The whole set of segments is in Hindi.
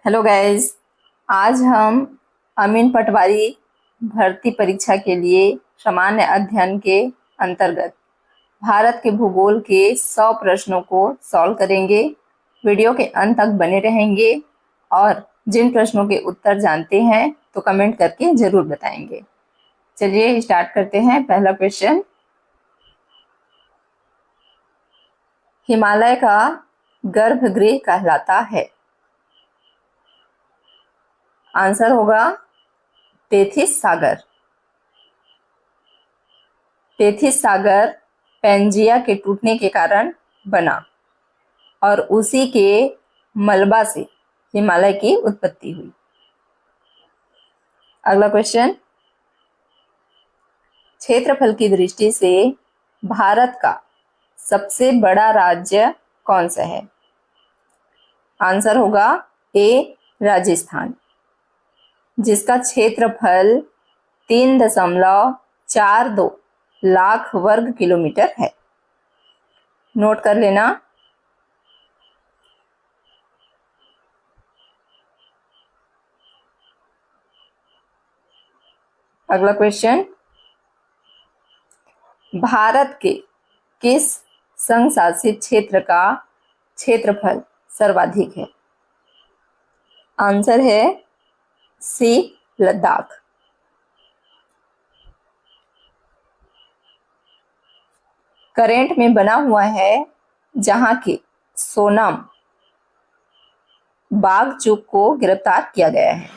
Hello guys. आज हम अमीन पटवारी भर्ती परीक्षा के लिए सामान्य अध्ययन के अंतर्गत भारत के भूगोल के 100 प्रश्नों को सॉल्व करेंगे। वीडियो के अंत तक बने रहेंगे और जिन प्रश्नों के उत्तर जानते हैं तो कमेंट करके जरूर बताएंगे। चलिए स्टार्ट करते हैं। पहला क्वेश्चन, हिमालय का गर्भगृह कहलाता है? आंसर होगा टेथिस सागर। टेथिस सागर पैंजिया के टूटने के कारण बना और उसी के मलबा से हिमालय की उत्पत्ति हुई। अगला क्वेश्चन, क्षेत्रफल की दृष्टि से भारत का सबसे बड़ा राज्य कौन सा है? आंसर होगा ए राजस्थान, जिसका क्षेत्रफल 3.42 लाख वर्ग किलोमीटर है। नोट कर लेना। अगला क्वेश्चन, भारत के किस संघ शासित क्षेत्र का क्षेत्रफल सर्वाधिक है? आंसर है सी लद्दाख। करेंट में बना हुआ है जहां के सोनम वांगचुक को गिरफ्तार किया गया है।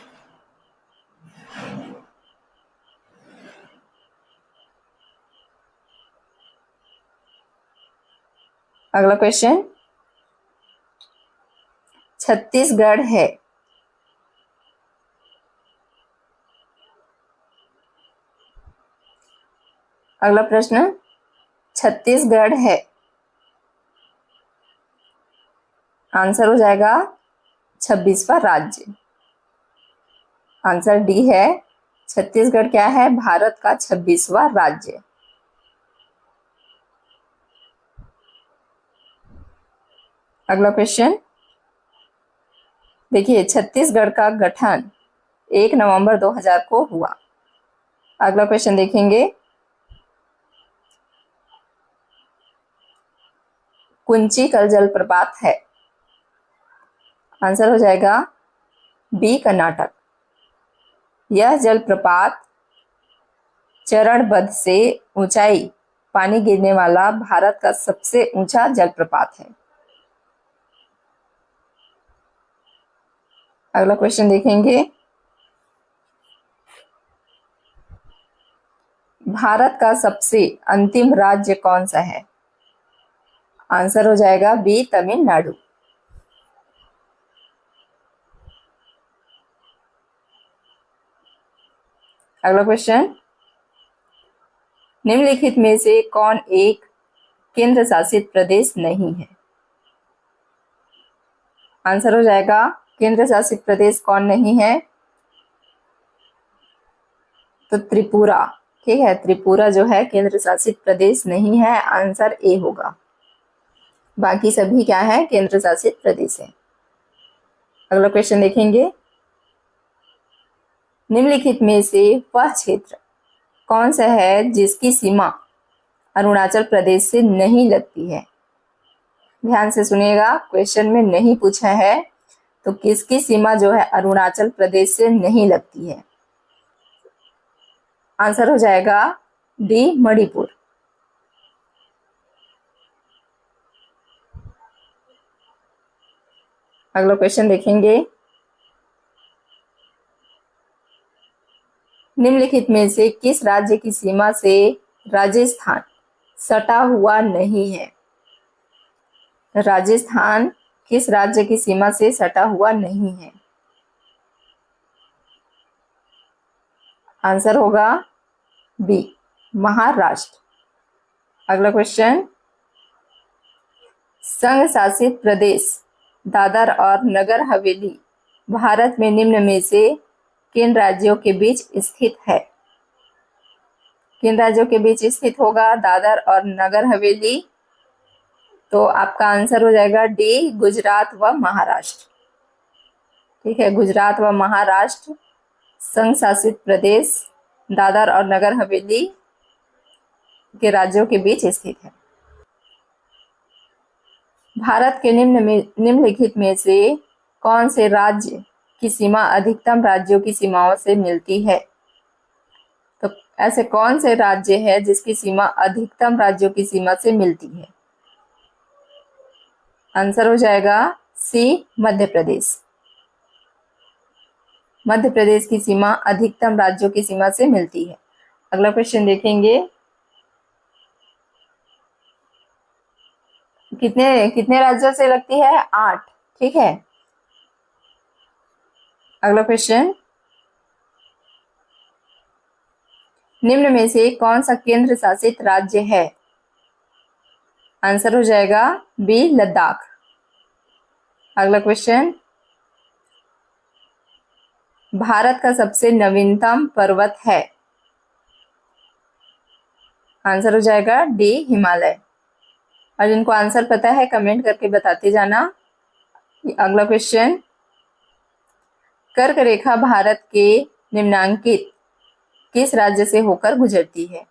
अगला क्वेश्चन, छत्तीसगढ़ है अगला प्रश्न, छत्तीसगढ़ है। आंसर हो जाएगा 26वां राज्य। आंसर डी है। छत्तीसगढ़ क्या है? भारत का 26वां राज्य। अगला क्वेश्चन देखिए, छत्तीसगढ़ का गठन 1 नवंबर 2000 को हुआ। अगला क्वेश्चन देखेंगे, कुंचिकल जलप्रपात है। आंसर हो जाएगा बी कर्नाटक। यह जलप्रपात चरणबद्ध से ऊंचाई पानी गिरने वाला भारत का सबसे ऊंचा जलप्रपात है। अगला क्वेश्चन देखेंगे, भारत का सबसे अंतिम राज्य कौन सा है? आंसर हो जाएगा बी तमिलनाडु। अगला क्वेश्चन, निम्नलिखित में से कौन एक केंद्र शासित प्रदेश नहीं है? आंसर हो जाएगा केंद्र शासित प्रदेश कौन नहीं है? तो त्रिपुरा। ठीक है, त्रिपुरा जो है केंद्र शासित प्रदेश नहीं है। आंसर ए होगा। बाकी सभी क्या है? केंद्र शासित प्रदेश है। अगला क्वेश्चन देखेंगे, निम्नलिखित में से वह क्षेत्र कौन सा है जिसकी सीमा अरुणाचल प्रदेश से नहीं लगती है? ध्यान से सुनिएगा, क्वेश्चन में नहीं पूछा है तो किसकी सीमा जो है अरुणाचल प्रदेश से नहीं लगती है? आंसर हो जाएगा डी मणिपुर। अगला क्वेश्चन देखेंगे, निम्नलिखित में से किस राज्य की सीमा से राजस्थान सटा हुआ नहीं है? राजस्थान किस राज्य की सीमा से सटा हुआ नहीं है? आंसर होगा बी महाराष्ट्र। अगला क्वेश्चन, संघ शासित प्रदेश दादर और नगर हवेली भारत में निम्न में से किन राज्यों के बीच स्थित है? किन राज्यों के बीच स्थित होगा दादर और नगर हवेली? तो आपका आंसर हो जाएगा डी गुजरात व महाराष्ट्र। ठीक है। गुजरात व महाराष्ट्र संघ शासित प्रदेश दादर और नगर हवेली के राज्यों के बीच स्थित है। भारत के निम्नलिखित में से कौन से राज्य की सीमा अधिकतम राज्यों की सीमाओं से मिलती है? तो ऐसे कौन से राज्य है जिसकी सीमा अधिकतम राज्यों की सीमा से मिलती है? आंसर हो जाएगा सी, मध्य प्रदेश। मध्य प्रदेश की सीमा अधिकतम राज्यों की सीमा से मिलती है। अगला क्वेश्चन देखेंगे, कितने कितने राज्यों से लगती है? 8। ठीक है। अगला क्वेश्चन, निम्न में से कौन सा केंद्र शासित राज्य है? आंसर हो जाएगा बी, लद्दाख। अगला क्वेश्चन, भारत का सबसे नवीनतम पर्वत है? आंसर हो जाएगा डी, हिमालय। और जिनको आंसर पता है कमेंट करके बताते जाना। अगला क्वेश्चन, कर्क रेखा भारत के निम्नांकित किस राज्य से होकर गुजरती है?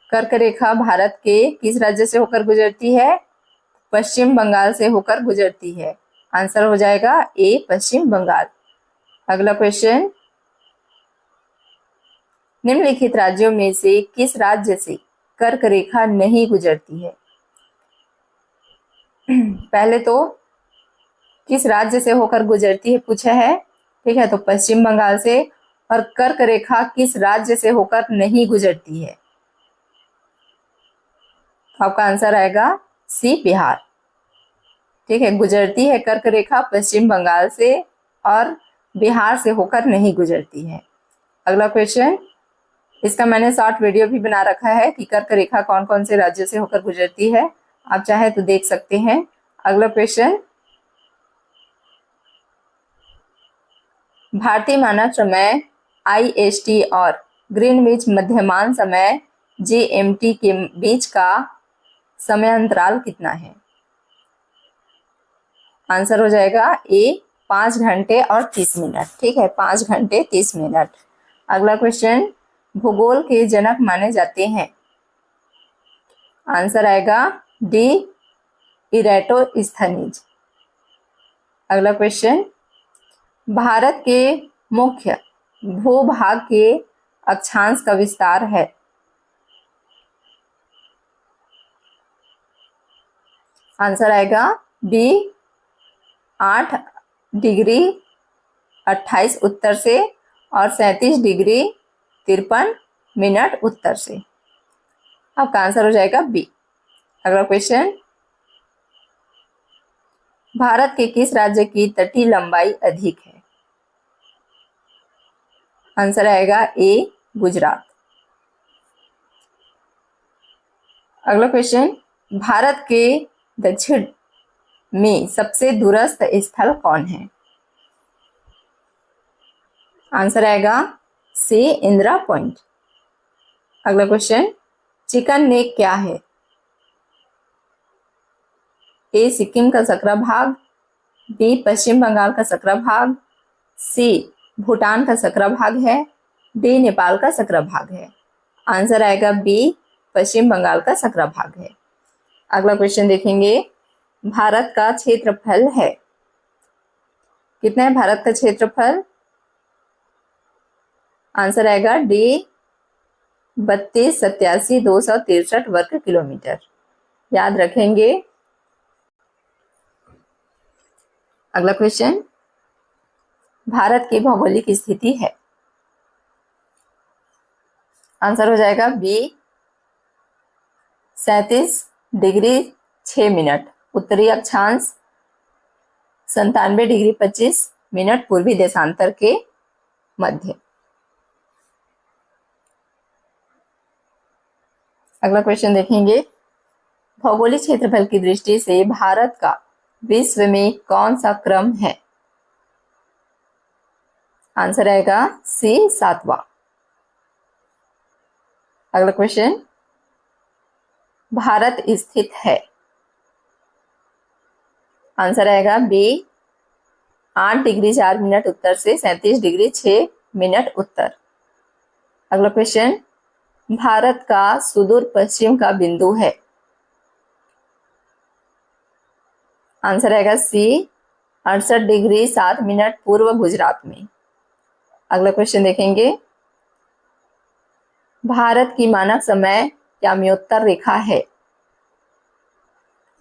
कर्क रेखा भारत के किस राज्य से होकर गुजरती है? पश्चिम बंगाल से होकर गुजरती है। आंसर हो जाएगा ए, पश्चिम बंगाल। अगला क्वेश्चन, निम्नलिखित राज्यों में से किस राज्य से कर्क रेखा नहीं गुजरती है? पहले तो किस राज्य से होकर गुजरती है पूछा है। ठीक है, तो पश्चिम बंगाल से। और कर्क रेखा किस राज्य से होकर नहीं गुजरती है? तो आपका आंसर आएगा सी, बिहार। ठीक है, गुजरती है कर्क रेखा पश्चिम बंगाल से और बिहार से होकर नहीं गुजरती है। अगला क्वेश्चन, इसका मैंने शॉर्ट वीडियो भी बना रखा है कि कर्क रेखा कौन कौन से राज्यों से होकर गुजरती है, आप चाहे तो देख सकते हैं। अगला क्वेश्चन, भारतीय मानक समय IST और ग्रीनविच मध्यमान समय GMT के बीच का समय अंतराल कितना है? आंसर हो जाएगा ए, 5 घंटे और 30 मिनट। ठीक है, 5 घंटे 30 मिनट। अगला क्वेश्चन, भूगोल के जनक माने जाते हैं? आंसर आएगा डी, इरेटोस्थनीज। अगला क्वेश्चन, भारत के मुख्य भूभाग के अक्षांश का विस्तार है? आंसर आएगा बी, 8 डिग्री 28 उत्तर से और 37 डिग्री 53 मिनट उत्तर से। आपका आंसर हो जाएगा बी। अगला क्वेश्चन, भारत के किस राज्य की तटीय लंबाई अधिक है? आंसर आएगा ए, गुजरात। अगला क्वेश्चन, भारत के दक्षिण में सबसे दूरस्थ स्थल कौन है? आंसर आएगा सी, इंदिरा पॉइंट। अगला क्वेश्चन, चिकन नेक क्या है? ए, सिक्किम का सकरा भाग, बी, पश्चिम बंगाल का सकरा भाग, सी, भूटान का सकरा भाग है, डी, नेपाल का सकरा भाग है। आंसर आएगा बी, पश्चिम बंगाल का सकरा भाग है। अगला क्वेश्चन देखेंगे, भारत का क्षेत्रफल है? कितना है भारत का क्षेत्रफल? आंसर आएगा डी, 32,87,263 वर्ग किलोमीटर। याद रखेंगे। अगला क्वेश्चन, भारत की भौगोलिक स्थिति है? आंसर हो जाएगा बी, 37 डिग्री 6 मिनट उत्तरी अक्षांश, 97 डिग्री 25 मिनट पूर्वी देशांतर के मध्य। अगला क्वेश्चन देखेंगे, भौगोलिक क्षेत्रफल की दृष्टि से भारत का विश्व में कौन सा क्रम है? आंसर आएगा सी, 7वां। अगला क्वेश्चन, भारत स्थित है? आंसर आएगा बी, 8 डिग्री 4 मिनट उत्तर से 37 डिग्री 6 मिनट उत्तर। अगला क्वेश्चन, भारत का सुदूर पश्चिम का बिंदु है। आंसर आएगा सी, 68 डिग्री 7 मिनट पूर्व गुजरात में। अगला क्वेश्चन देखेंगे, भारत की मानक समय याम्योत्तर रेखा है।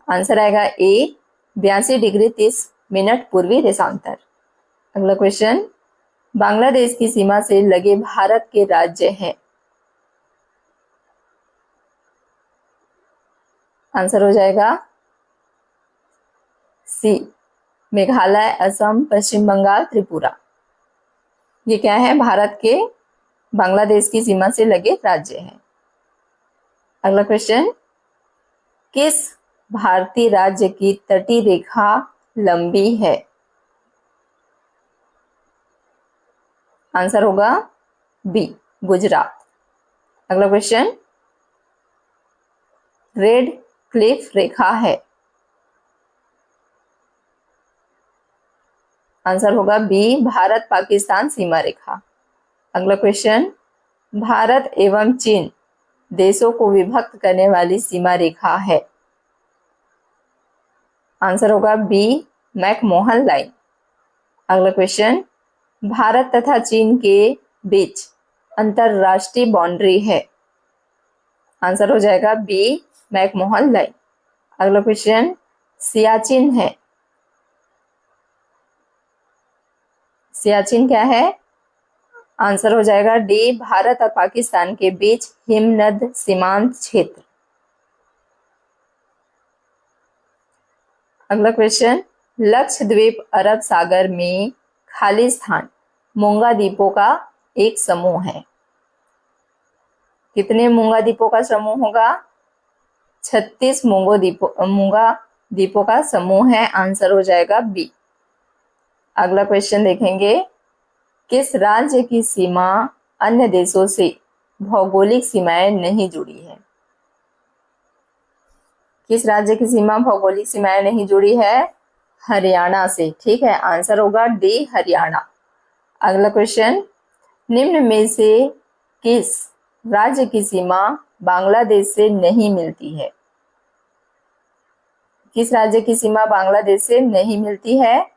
आंसर आएगा ए, 82 डिग्री 30 मिनट पूर्वी देशांतर। अगला क्वेश्चन, बांग्लादेश की सीमा से लगे भारत के राज्य हैं। आंसर हो जाएगा सी, मेघालय, असम, पश्चिम बंगाल, त्रिपुरा। ये क्या है, भारत के बांग्लादेश की सीमा से लगे राज्य हैं। अगला क्वेश्चन, किस भारतीय राज्य की तटीय रेखा लंबी है। आंसर होगा बी, गुजरात। अगला क्वेश्चन, रेड क्लिफ रेखा है। आंसर होगा बी, भारत पाकिस्तान सीमा रेखा। अगला क्वेश्चन, भारत एवं चीन देशों को विभक्त करने वाली सीमा रेखा है। आंसर होगा बी, मैकमोहन लाइन। अगला क्वेश्चन, भारत तथा चीन के बीच अंतरराष्ट्रीय बाउंड्री है। आंसर हो जाएगा बी, मैकमोहन लाइन। अगला क्वेश्चन, सियाचिन है। सियाचिन क्या है, आंसर हो जाएगा डी, भारत और पाकिस्तान के बीच हिमनद सीमांत क्षेत्र। अगला क्वेश्चन, लक्षद्वीप अरब सागर में खाली स्थान मूंगा द्वीपों का एक समूह है। कितने मूंगा द्वीपों का समूह होगा, 36 मूंगा द्वीपों का समूह है। आंसर हो जाएगा बी। अगला क्वेश्चन देखेंगे, किस राज्य की सीमा अन्य देशों से भौगोलिक सीमाएं नहीं जुड़ी है। किस राज्य की सीमा भौगोलिक सीमाएं नहीं जुड़ी है, हरियाणा से। ठीक है, आंसर होगा डी, हरियाणा। अगला क्वेश्चन, निम्न में से किस राज्य की सीमा बांग्लादेश से नहीं मिलती है। किस राज्य की सीमा बांग्लादेश से नहीं मिलती है,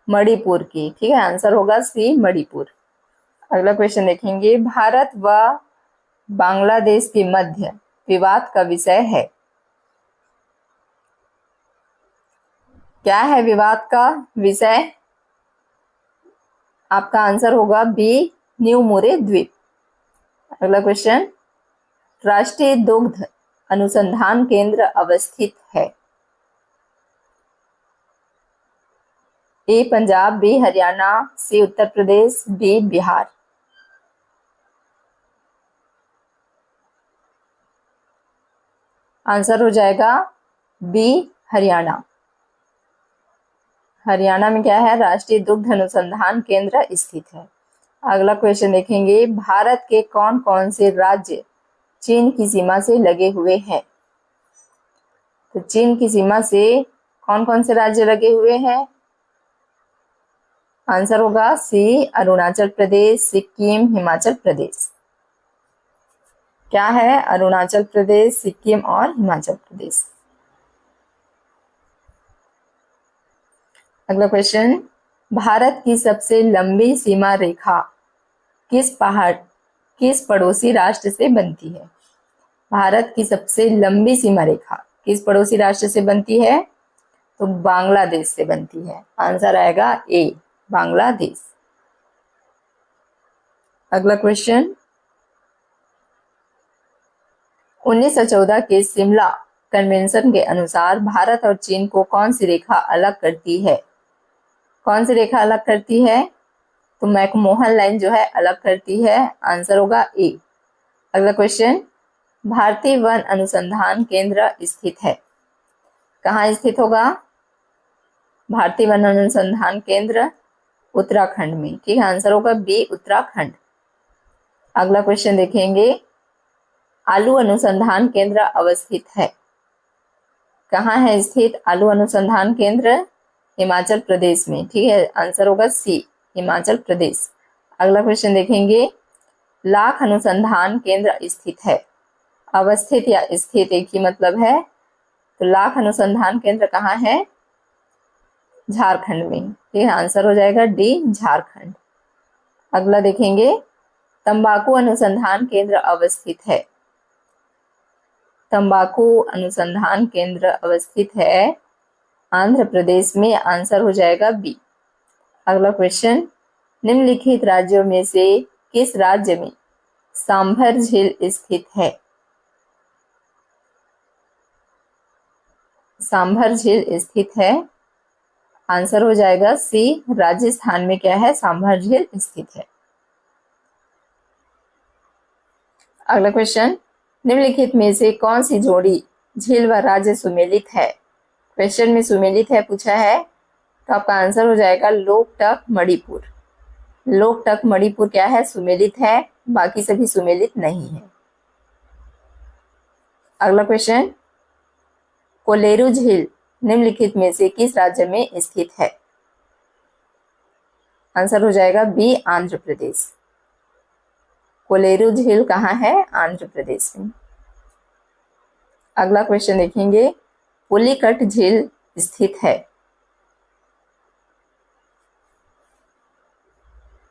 मणिपुर की। ठीक है, आंसर होगा सी, मणिपुर। अगला क्वेश्चन देखेंगे, भारत व बांग्लादेश के मध्य विवाद का विषय है। क्या है विवाद का विषय, आपका आंसर होगा बी, न्यू मुरे द्वीप। अगला क्वेश्चन, राष्ट्रीय दुग्ध अनुसंधान केंद्र अवस्थित है। ए, पंजाब, बी, हरियाणा, सी, उत्तर प्रदेश, डी, बिहार। आंसर हो जाएगा बी, हरियाणा। हरियाणा में क्या है, राष्ट्रीय दुग्ध अनुसंधान केंद्र स्थित है। अगला क्वेश्चन देखेंगे, भारत के कौन कौन से राज्य चीन की सीमा से लगे हुए हैं। तो चीन की सीमा से कौन कौन से राज्य लगे हुए हैं, आंसर होगा सी, अरुणाचल प्रदेश, सिक्किम, हिमाचल प्रदेश। क्या है, अरुणाचल प्रदेश, सिक्किम और हिमाचल प्रदेश। अगला क्वेश्चन, भारत की सबसे लंबी सीमा रेखा किस पड़ोसी राष्ट्र से बनती है। भारत की सबसे लंबी सीमा रेखा किस पड़ोसी राष्ट्र से बनती है, तो बांग्लादेश से बनती है। आंसर आएगा ए, बांग्लादेश। अगला क्वेश्चन, 1914 के शिमला कन्वेंशन के अनुसार भारत और चीन को कौन सी रेखा अलग करती है। कौन सी रेखा अलग करती है, तो मैकमोहन लाइन जो है अलग करती है। आंसर होगा ए। अगला क्वेश्चन, भारतीय वन अनुसंधान केंद्र स्थित है। कहाँ स्थित होगा, भारतीय वन अनुसंधान केंद्र उत्तराखंड में। ठीक है, आंसर होगा बी, उत्तराखंड। अगला क्वेश्चन देखेंगे, आलू अनुसंधान केंद्र अवस्थित है। कहाँ है स्थित आलू अनुसंधान केंद्र, हिमाचल प्रदेश में। ठीक है, आंसर होगा सी, हिमाचल प्रदेश। अगला क्वेश्चन देखेंगे, लाख अनुसंधान केंद्र स्थित है। अवस्थित या स्थित एक ही मतलब है, तो लाख अनुसंधान केंद्र कहाँ है? झारखंड में। ठीक है, आंसर हो जाएगा डी, झारखंड। अगला देखेंगे, तंबाकू अनुसंधान केंद्र अवस्थित है। तंबाकू अनुसंधान केंद्र अवस्थित है आंध्र प्रदेश में। आंसर हो जाएगा बी। अगला क्वेश्चन, निम्नलिखित राज्यों में से किस राज्य में सांभर झील स्थित है? सांभर झील स्थित है, आंसर हो जाएगा सी, राजस्थान में क्या है? सांभर झील स्थित है। अगला क्वेश्चन, निम्नलिखित में से कौन सी जोड़ी झील व राज्य सुमेलित है? क्वेश्चन में सुमेलित है पूछा है, तो आपका आंसर हो जाएगा लोकटक मणिपुर। लोकटक मणिपुर क्या है? सुमेलित है, बाकी सभी सुमेलित नहीं है। अगला क्वेश्चन, कोलेरू झील निम्नलिखित में से किस राज्य में स्थित है? आंसर हो जाएगा बी, आंध्र प्रदेश। कोलेरू झील कहाँ है? आंध्र प्रदेश में। अगला क्वेश्चन देखेंगे, पुलिकट झील स्थित है।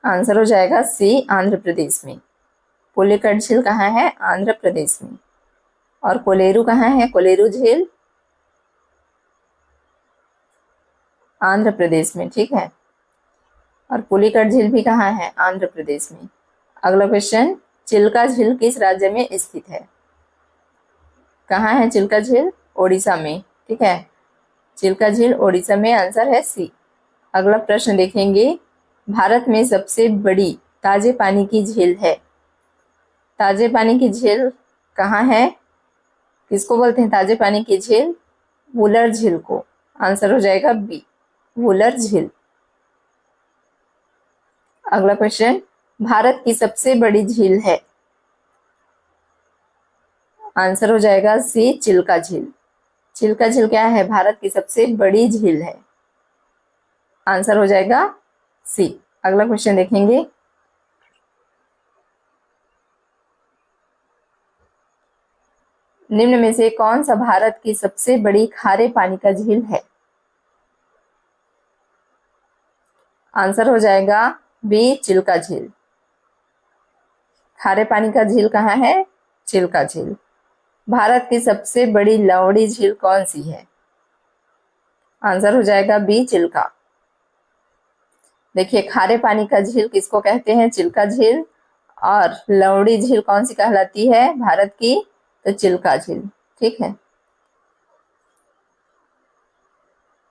आंसर हो जाएगा सी, आंध्र प्रदेश में। पुलिकट झील कहाँ है? आंध्र प्रदेश में। और कोलेरू कहाँ है? कोलेरू झील आंध्र प्रदेश में। ठीक है, और पुलिकट झील भी कहाँ है? आंध्र प्रदेश में। अगला क्वेश्चन, चिल्का झील किस राज्य में स्थित है? कहाँ है चिल्का झील? ओडिशा में। ठीक है, चिल्का झील ओडिशा में, आंसर है सी। अगला प्रश्न देखेंगे, भारत में सबसे बड़ी ताजे पानी की झील है। ताजे पानी की झील कहाँ है? किसको बोलते हैं ताजे पानी की झील? वुलर झील को। आंसर हो जाएगा बी, वुलर झील। अगला क्वेश्चन, भारत की सबसे बड़ी झील है। आंसर हो जाएगा सी, चिल्का झील। चिल्का झील क्या है? भारत की सबसे बड़ी झील है। आंसर हो जाएगा सी। अगला क्वेश्चन देखेंगे, निम्न में से कौन सा भारत की सबसे बड़ी खारे पानी का झील है? आंसर हो जाएगा बी, चिल्का झील। खारे पानी का झील कहाँ है? चिल्का झील। भारत की सबसे बड़ी लवड़ी झील कौन सी है? आंसर हो जाएगा बी, चिल्का। देखिए, खारे पानी का झील किसको कहते हैं? चिल्का झील। और लवड़ी झील कौन सी कहलाती है भारत की? तो चिल्का झील। ठीक है,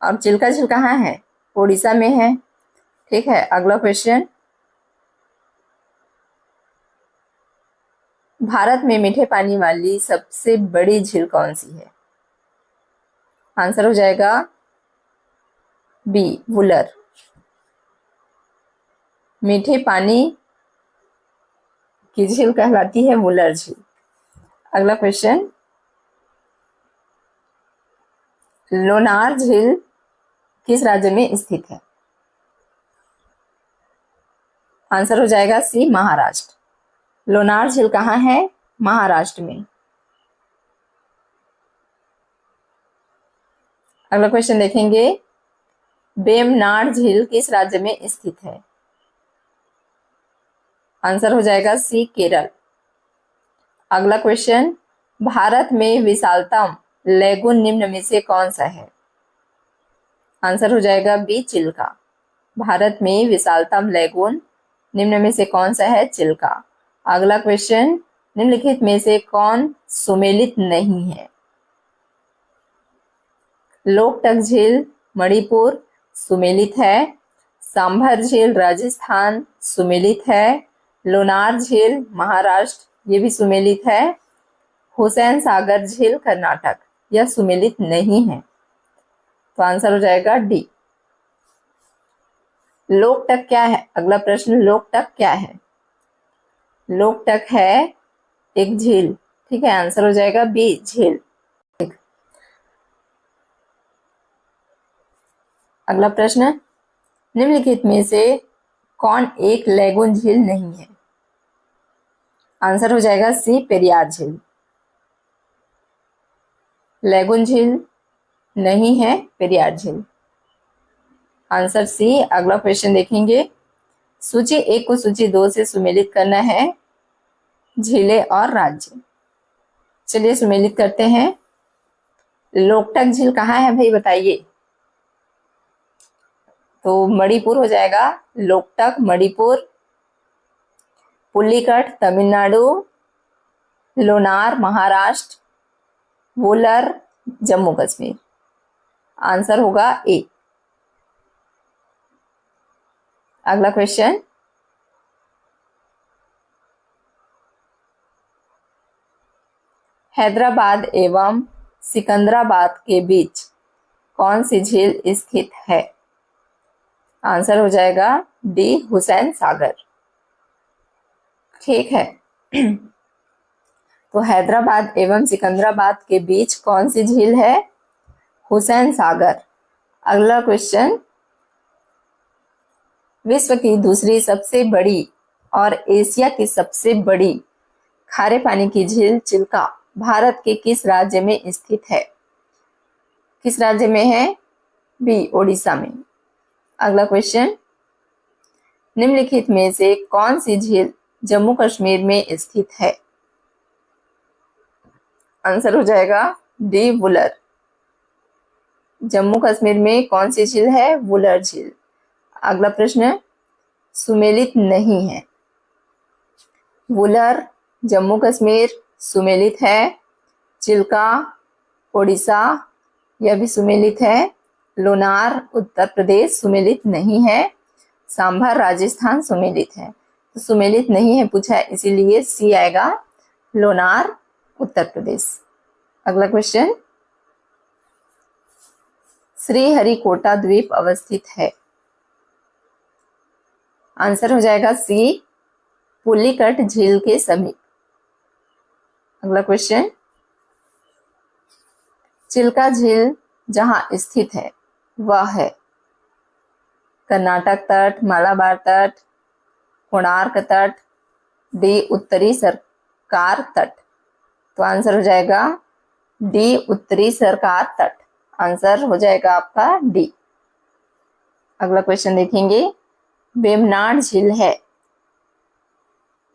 और चिल्का झील कहाँ है? उड़ीसा में है। ठीक है, अगला क्वेश्चन, भारत में मीठे पानी वाली सबसे बड़ी झील कौन सी है? आंसर हो जाएगा बी, वुलर। मीठे पानी की झील कहलाती है वुलर झील। अगला क्वेश्चन, लोनार झील किस राज्य में स्थित है? आंसर हो जाएगा सी, महाराष्ट्र। लोनार झील कहाँ है? महाराष्ट्र में। अगला क्वेश्चन देखेंगे, वेमनाड झील किस राज्य में स्थित है? आंसर हो जाएगा सी, केरल। अगला क्वेश्चन, भारत में विशालतम लेगून निम्न में से कौन सा है? आंसर हो जाएगा बी, चिल्का। भारत में विशालतम लेगून निम्न में से कौन सा है? चिल्का। अगला क्वेश्चन, निम्नलिखित में से कौन सुमेलित नहीं है? लोकटक झील मणिपुर सुमेलित है। सांभर झील राजस्थान सुमेलित है। लोनार झील महाराष्ट्र ये भी सुमेलित है। हुसैन सागर झील कर्नाटक यह सुमेलित नहीं है। तो आंसर हो जाएगा डी। लोकटक क्या है? अगला प्रश्न, लोकटक क्या है? लोकटक है एक झील। ठीक है, आंसर हो जाएगा बी, झील। अगला प्रश्न, निम्नलिखित में से कौन एक लैगून झील नहीं है? आंसर हो जाएगा सी, पेरियार झील। लैगून झील नहीं है, पेरियार झील। Answer c. अगला क्वेश्चन देखेंगे, सूची 1 को सूची 2 से सुमेलित करना है, झीलें और राज्य। चलिए सुमेलित करते हैं। लोकटक झील कहाँ है भाई बताइए? तो मणिपुर हो जाएगा, लोकटक मणिपुर। पुलिकट तमिलनाडु, लोनार महाराष्ट्र, वुलर जम्मू कश्मीर। आंसर होगा ए। अगला क्वेश्चन, हैदराबाद एवं सिकंदराबाद के बीच कौन सी झील स्थित है? आंसर हो जाएगा डी, हुसैन सागर। ठीक है। तो हैदराबाद एवं सिकंदराबाद के बीच कौन सी झील है? हुसैन सागर। अगला क्वेश्चन, विश्व की दूसरी सबसे बड़ी और एशिया की सबसे बड़ी खारे पानी की झील चिल्का भारत के किस राज्य में स्थित है? किस राज्य में है? बी, ओडिशा में। अगला क्वेश्चन, निम्नलिखित में से कौन सी झील जम्मू कश्मीर में स्थित है? आंसर हो जाएगा डी, वुलर। जम्मू कश्मीर में कौन सी झील है? वुलर झील। अगला प्रश्न, सुमेलित नहीं है। वुलर जम्मू कश्मीर सुमेलित है, चिल्का ओडिशा यह भी सुमेलित है, लोनार उत्तर प्रदेश सुमेलित नहीं है, सांभर राजस्थान सुमेलित है। तो सुमेलित नहीं है पूछा है, इसीलिए सी आएगा, लोनार उत्तर प्रदेश। अगला क्वेश्चन, श्रीहरिकोटा द्वीप अवस्थित है? आंसर हो जाएगा सी, पुलिकट झील के समीप। अगला क्वेश्चन, चिल्का झील जहां स्थित है वह है कर्नाटक तट, मालाबार तट, कोणार्क तट, डी, उत्तरी सरकार तट। तो आंसर हो जाएगा डी, उत्तरी सरकार तट। आंसर हो जाएगा आपका डी। अगला क्वेश्चन देखेंगे, वेम्बनाड झील है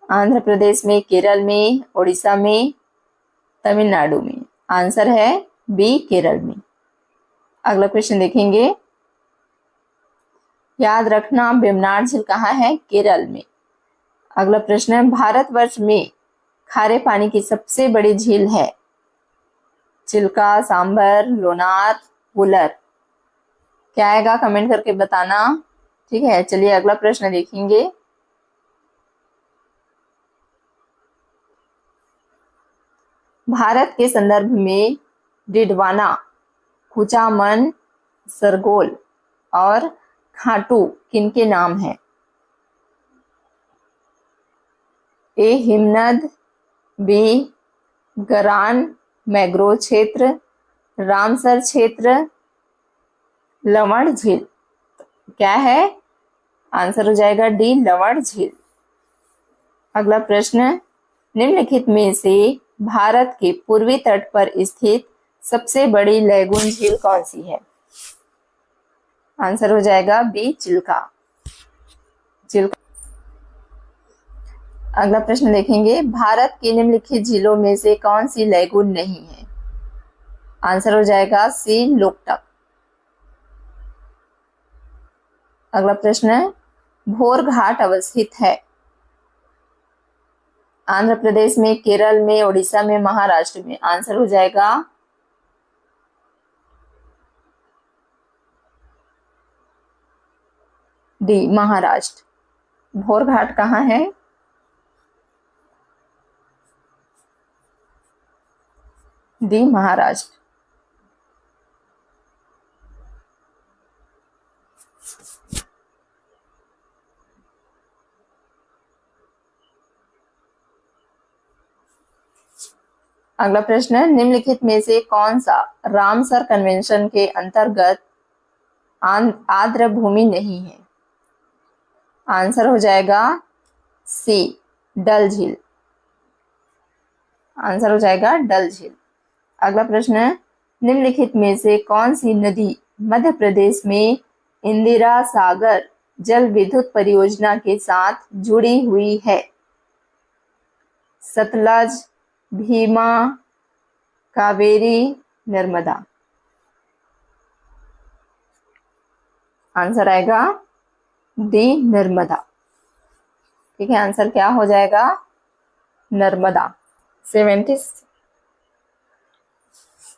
आंध्र प्रदेश में, केरल में, ओडिशा में, तमिलनाडु में। आंसर है बी, केरल में। अगला क्वेश्चन देखेंगे, याद रखना वेम्बनाड झील कहाँ है? केरल में। अगला प्रश्न है, भारतवर्ष में खारे पानी की सबसे बड़ी झील है? चिल्का, सांभर, लोनार, वुलर। क्या आएगा कमेंट करके बताना। ठीक है, चलिए अगला प्रश्न देखेंगे, भारत के संदर्भ में डिडवाना, कुचामन, सरगोल और खाटू किनके नाम है? ए, हिमनद, बी, गरान मैग्रोव क्षेत्र, रामसर क्षेत्र, लवण झील। क्या है? आंसर हो जाएगा डी, लवण झील। अगला प्रश्न, निम्नलिखित में से भारत के पूर्वी तट पर स्थित सबसे बड़ी लैगून झील कौन सी है? आंसर हो जाएगा बी, चिल्का। अगला प्रश्न देखेंगे, भारत की निम्नलिखित झीलों में से कौन सी लैगून नहीं है? आंसर हो जाएगा सी, लोकटक। अगला प्रश्न, भोर घाट अवस्थित है आंध्र प्रदेश में, केरल में, ओडिशा में, महाराष्ट्र में। आंसर हो जाएगा डी, महाराष्ट्र। भोर घाट कहाँ है? डी, महाराष्ट्र। अगला प्रश्न, निम्नलिखित में से कौन सा रामसर कन्वेंशन के अंतर्गत आर्द्र भूमि नहीं है? आंसर हो जाएगा सी, डल झील। आंसर हो जाएगा डल झील। अगला प्रश्न है, निम्नलिखित में से कौन सी नदी मध्य प्रदेश में इंदिरा सागर जल विद्युत परियोजना के साथ जुड़ी हुई है? सतलज, भीमा, कावेरी, नर्मदा। आंसर आएगा डी, नर्मदा। ठीक है, आंसर क्या हो जाएगा? नर्मदा। 70।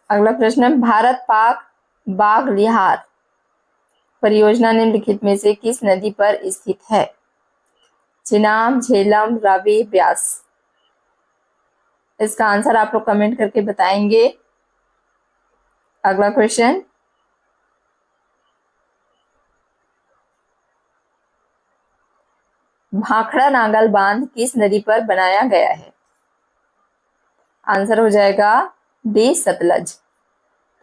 अगला प्रश्न है, भारत पाक बाघ लिहार परियोजना निम्नलिखित में से किस नदी पर स्थित है? चिनाब, झेलम, रावी, ब्यास। इसका आंसर आप लोग कमेंट करके बताएंगे। अगला क्वेश्चन, भाखड़ा नागल बांध किस नदी पर बनाया गया है? आंसर हो जाएगा डी, सतलज।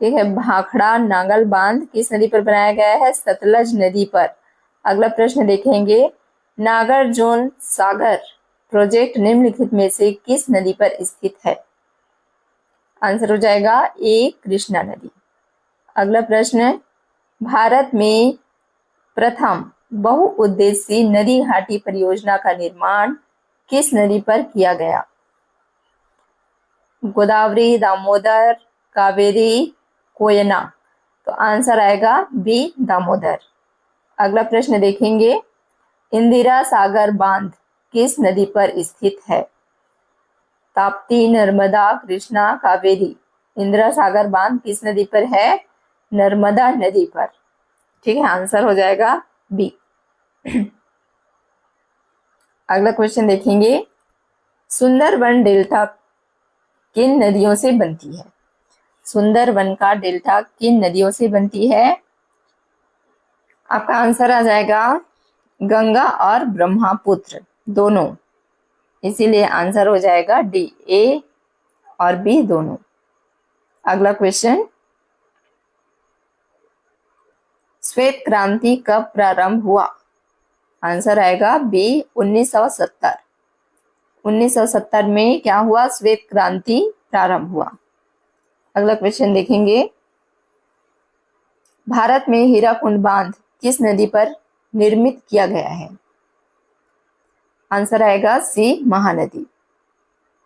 ठीक है, भाखड़ा नागल बांध किस नदी पर बनाया गया है? सतलज नदी पर। अगला प्रश्न देखेंगे, नागार्जुन सागर प्रोजेक्ट निम्नलिखित में से किस नदी पर स्थित है? आंसर हो जाएगा ए, कृष्णा नदी। अगला प्रश्न, भारत में प्रथम बहुउद्देशीय नदी घाटी परियोजना का निर्माण किस नदी पर किया गया? गोदावरी, दामोदर, कावेरी, कोयना। तो आंसर आएगा बी, दामोदर। अगला प्रश्न देखेंगे, इंदिरा सागर बांध किस नदी पर स्थित है? ताप्ती, नर्मदा, कृष्णा, कावेरी। इंदिरा सागर बांध किस नदी पर है? नर्मदा नदी पर। ठीक है, आंसर हो जाएगा बी। अगला क्वेश्चन देखेंगे, सुंदरबन डेल्टा किन नदियों से बनती है? सुंदरबन का डेल्टा किन नदियों से बनती है? आपका आंसर आ जाएगा गंगा और ब्रह्मपुत्र दोनों, इसीलिए आंसर हो जाएगा डी, ए और बी दोनों। अगला क्वेश्चन, श्वेत क्रांति कब प्रारंभ हुआ? आंसर आएगा बी, 1970। 1970 में क्या हुआ? श्वेत क्रांति प्रारंभ हुआ। अगला क्वेश्चन देखेंगे, भारत में हीराकुंड बांध किस नदी पर निर्मित किया गया है? आंसर आएगा सी, महानदी।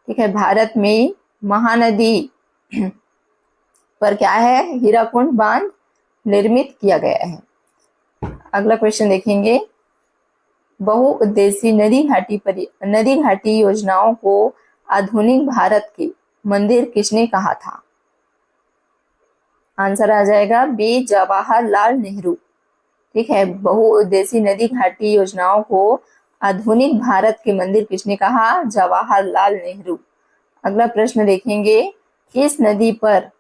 ठीक है, भारत में महानदी पर क्या है? हीराकुंड बांध निर्मित किया गया है। अगला क्वेश्चन देखेंगे, बहुउद्देशीय नदी घाटी योजनाओं को आधुनिक भारत के मंदिर किसने कहा था? आंसर आ जाएगा बी, जवाहरलाल नेहरू। ठीक है, बहुउद्देशीय नदी घाटी योजनाओं को आधुनिक भारत के मंदिर किसने कहा? जवाहरलाल नेहरू। अगला प्रश्न देखेंगे, किस नदी पर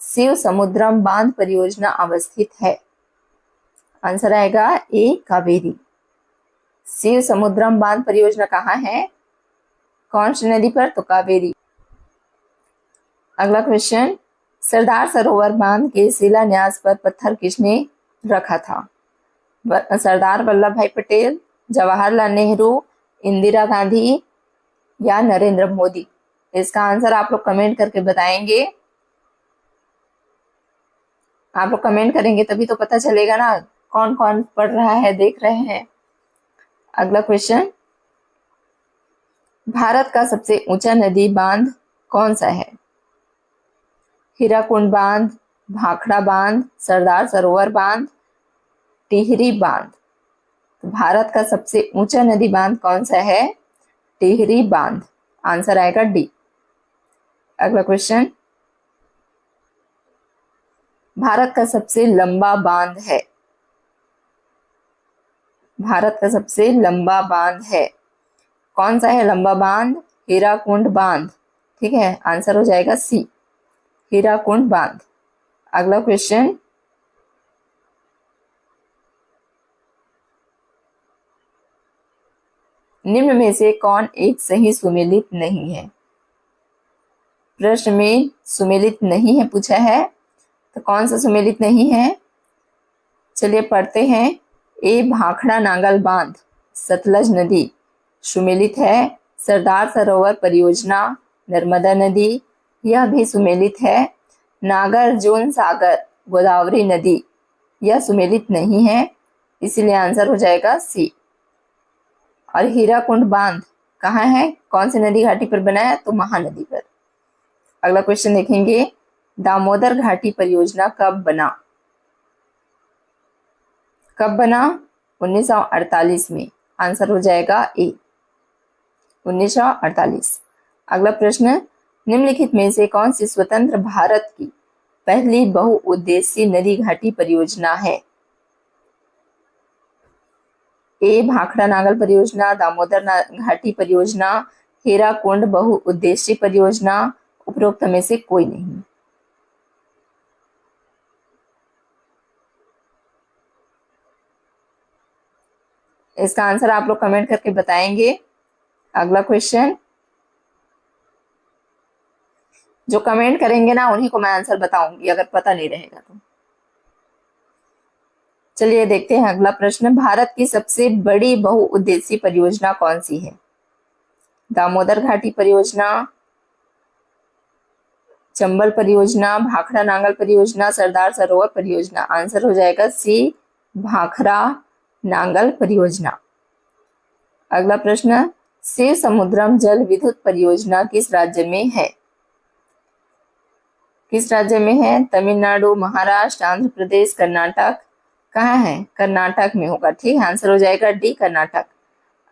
शिव समुद्रम बांध परियोजना अवस्थित है? आंसर आएगा ए, कावेरी। शिव समुद्रम बांध परियोजना कहाँ है? कौन सी नदी पर? तो कावेरी। अगला क्वेश्चन, सरदार सरोवर बांध के शिलान्यास पर पत्थर किसने रखा था? सरदार वल्लभ भाई पटेल, जवाहरलाल नेहरू, इंदिरा गांधी या नरेंद्र मोदी। इसका आंसर आप लोग कमेंट करके बताएंगे। आप लोग कमेंट करेंगे तभी तो पता चलेगा ना कौन कौन पढ़ रहा है, देख रहे हैं। अगला क्वेश्चन, भारत का सबसे ऊंचा नदी बांध कौन सा है? हीराकुंड बांध, भाखड़ा बांध, सरदार सरोवर बांध, टिहरी बांध। तो भारत का सबसे ऊंचा नदी बांध कौन सा है? टिहरी बांध। आंसर आएगा डी। अगला क्वेश्चन, भारत का सबसे लंबा बांध है? भारत का सबसे लंबा बांध है, कौन सा है लंबा बांध? हीराकुंड बांध। ठीक है, आंसर हो जाएगा सी, हीराकुंड बांध। अगला क्वेश्चन, निम्न में से कौन एक सही सुमेलित नहीं है? प्रश्न में सुमेलित नहीं है पूछा है, तो कौन सा सुमेलित नहीं है? चलिए पढ़ते हैं। ए भाखड़ा नांगल बांध सतलज नदी सुमेलित है। सरदार सरोवर परियोजना नर्मदा नदी यह भी सुमेलित है। नागार्जुन सागर गोदावरी नदी यह सुमेलित नहीं है, इसीलिए आंसर हो जाएगा सी। और हीराकुंड बांध कहाँ है, कौन सी नदी घाटी पर बना है, तो महानदी पर। अगला क्वेश्चन देखेंगे, दामोदर घाटी परियोजना कब बना? कब बना? 1948 में। आंसर हो जाएगा ए 1948। अगला प्रश्न, निम्नलिखित में से कौन सी स्वतंत्र भारत की पहली बहुउद्देशीय नदी घाटी परियोजना है? ए भाखड़ा नांगल परियोजना, दामोदर घाटी परियोजना, हीराकुंड बहुउद्देशीय परियोजना, उपरोक्त में से कोई नहीं। इसका आंसर आप लोग कमेंट करके बताएंगे। अगला क्वेश्चन, जो कमेंट करेंगे ना उन्हीं को मैं आंसर बताऊंगी, अगर पता नहीं रहेगा तो। चलिए देखते हैं अगला प्रश्न, भारत की सबसे बड़ी बहुउद्देशीय परियोजना कौन सी है? दामोदर घाटी परियोजना, चंबल परियोजना, भाखड़ा नांगल परियोजना, सरदार सरोवर परियोजना। आंसर हो जाएगा सी भाखड़ा नांगल परियोजना। अगला प्रश्न, शिव समुद्रम जल विद्युत परियोजना किस राज्य में है? किस राज्य में है? तमिलनाडु, महाराष्ट्र, आंध्र प्रदेश, कर्नाटक। कहाँ है? कर्नाटक में होगा। ठीक है, आंसर हो जाएगा डी कर्नाटक।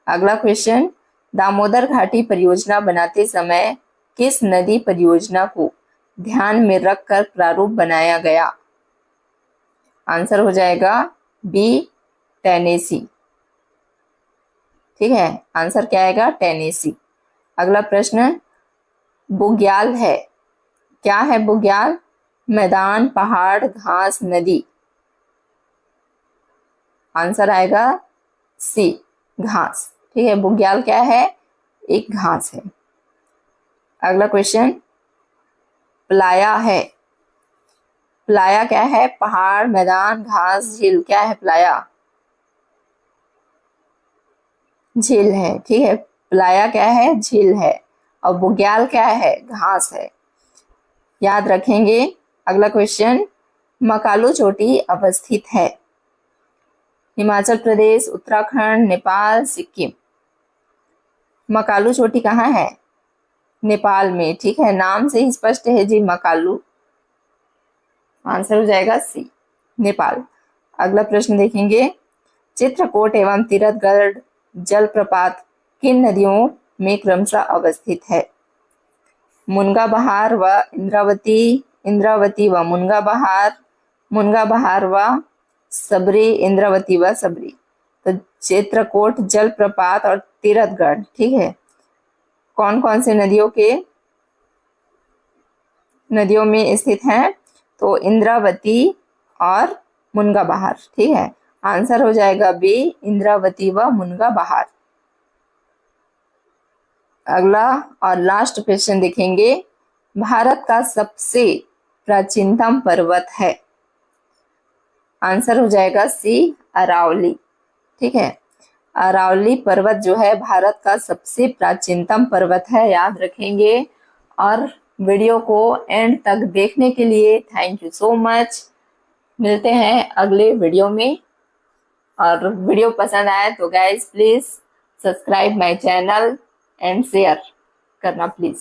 अगला क्वेश्चन, दामोदर घाटी परियोजना बनाते समय किस नदी परियोजना को ध्यान में रखकर प्रारूप बनाया गया? आंसर हो जाएगा बी टेनेसी। ठीक है, आंसर क्या आएगा? टेनेसी। अगला प्रश्न, बुग्याल है, क्या है बुग्याल? मैदान, पहाड़, घास, नदी। आंसर आएगा सी घास। ठीक है, बुग्याल क्या है? एक घास है। अगला क्वेश्चन, प्लाया है, प्लाया क्या है? पहाड़, मैदान, घास, झील। क्या है प्लाया? झील है। ठीक है, प्लाया क्या है? झील है। और बुग्याल क्या है? घास है। याद रखेंगे। अगला क्वेश्चन, मकालू चोटी अवस्थित है? हिमाचल प्रदेश, उत्तराखंड, नेपाल, सिक्किम। मकालू चोटी कहाँ है? नेपाल में। ठीक है, नाम से ही स्पष्ट है जी, मकालू। आंसर हो जाएगा सी नेपाल। अगला प्रश्न देखेंगे, चित्रकूट एवं तीरथगढ़ जलप्रपात किन नदियों में क्रमशः अवस्थित है? मुनगा बहार व इंद्रावती, इंद्रावती व मुनगा बहार, मुनगा बहार व सबरी, इंद्रावती व सबरी। तो चित्रकूट जलप्रपात और तीरथगढ़, ठीक है, कौन कौन से नदियों में स्थित हैं? तो इंद्रावती और मुनगा बहार। ठीक है, आंसर हो जाएगा बी इंद्रावती व मुनगा बहार। अगला और लास्ट क्वेश्चन देखेंगे, भारत का सबसे प्राचीनतम पर्वत है? आंसर हो जाएगा सी अरावली। ठीक है, अरावली पर्वत जो है भारत का सबसे प्राचीनतम पर्वत है, याद रखेंगे। और वीडियो को एंड तक देखने के लिए थैंक यू सो मच। मिलते हैं अगले वीडियो में। और वीडियो पसंद आए तो guys please subscribe my channel and share करना प्लीज।